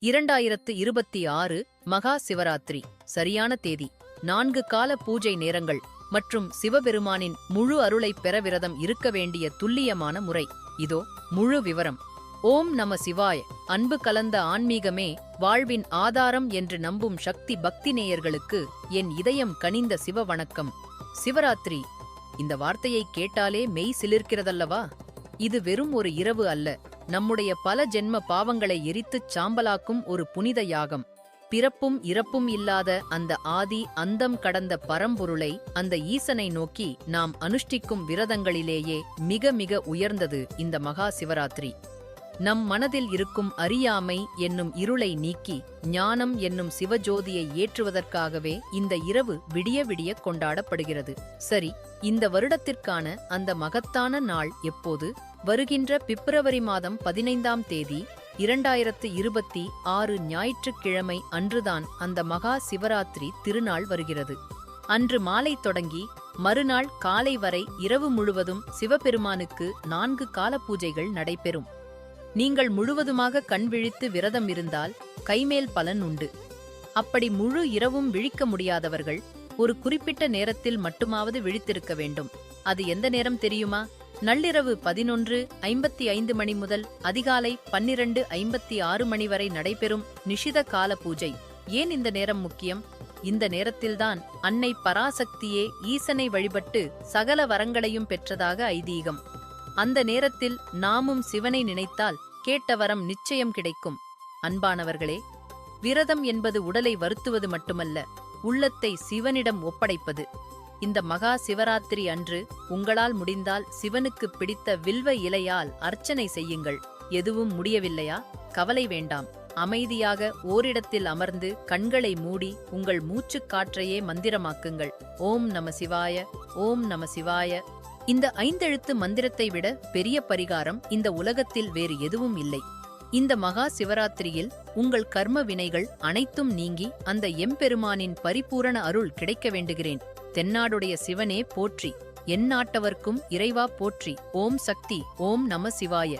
2026 மகா சிவராத்திரி சரியான தேதி 4 கால பூஜை நேரங்கள் மற்றும் சிவபெருமானின் முழு அருளை பெற விரதம் இருக்க வேண்டிய துல்லியமான முறை இதோ முழு விவரம். ஓம் நம சிவாய. அன்பு கலந்த ஆன்மீகமே வாழ்வின் ஆதாரம் என்று நம்பும் சக்தி பக்தி நேயர்களுக்கு என் இதயம் கனிந்த சிவ வணக்கம். சிவராத்திரி இந்த வார்த்தையை கேட்டாலே மெய் சிலிர்க்கிறதல்லவா? இது வெறும் ஒரு இரவு அல்ல, நம்முடைய பல ஜென்ம பாவங்களை எரித்துச் சாம்பலாக்கும் ஒரு புனித யாகம். பிறப்பும் இறப்பும் இல்லாத அந்த ஆதி அந்தம் கடந்த பரம்பொருளை, அந்த ஈசனை நோக்கி நாம் அனுஷ்டிக்கும் விரதங்களிலேயே மிக மிக உயர்ந்தது இந்த மகா சிவராத்திரி. நம் மனதில் இருக்கும் அறியாமை என்னும் இருளை நீக்கி ஞானம் என்னும் சிவஜோதியை ஏற்றுவதற்காகவே இந்த இரவு விடிய விடிய கொண்டாடப்படுகிறது. சரி, இந்த வருடத்திற்கான அந்த மகத்தான நாள் எப்போது? வருகின்ற பிப்ரவரி மாதம் 15ஆம் தேதி 2026 ஞாயிற்றுக்கிழமை அன்றுதான் அந்த மகா சிவராத்திரி திருநாள் வருகிறது. அன்று மாலை தொடங்கி மறுநாள் காலை வரை இரவு முழுவதும் சிவபெருமானுக்கு 4 கால பூஜைகள் நடைபெறும். நீங்கள் முழுவதுமாக கண் விழித்து விரதம் இருந்தால் கைமேல் பலன் உண்டு. அப்படி முழு இரவும் விழிக்க முடியாதவர்கள் ஒரு குறிப்பிட்ட நேரத்தில் மட்டுமாவது விழித்திருக்க வேண்டும். அது எந்த நேரம் தெரியுமா? நள்ளிரவு 11:55 மணி முதல் அதிகாலை 12:56 மணி வரை நடைபெறும் நிஷித கால பூஜை. ஏன் இந்த நேரம் முக்கியம்? இந்த நேரத்தில்தான் அன்னை பராசக்தியே ஈசனை வழிபட்டு சகல வரங்களையும் பெற்றதாக ஐதீகம். அந்த நேரத்தில் நாமும் சிவனை நினைத்தால் கேட்ட வரம் நிச்சயம் கிடைக்கும். அன்பானவர்களே, விரதம் என்பது உடலை வருத்துவது மட்டுமல்ல, உள்ளத்தை சிவனிடம் ஒப்படைப்பது. இந்த மகா சிவராத்திரி அன்று உங்களால் முடிந்தால் சிவனுக்கு பிடித்த வில்வ இலையால் அர்ச்சனை செய்யுங்கள். எதுவும் முடியவில்லையா? கவலை வேண்டாம். அமைதியாக ஓரிடத்தில் அமர்ந்து கண்களை மூடி உங்கள் மூச்சுக் காற்றையே மந்திரமாக்குங்கள். ஓம் நம சிவாய, ஓம் நம சிவாய. இந்த 5 எழுத்து மந்திரத்தை விட பெரிய பரிகாரம் இந்த உலகத்தில் வேறு எதுவும் இல்லை. இந்த மகா சிவராத்திரியில் உங்கள் கர்ம வினைகள் அனைத்தும் நீங்கி அந்த எம்பெருமானின் பரிபூரண அருள் கிடைக்க வேண்டுகிறேன். தென்னாடுடைய சிவனே போற்றி, எந்நாட்டவர்க்கும் இறைவா போற்றி. ஓம் சக்தி. ஓம் நம சிவாய.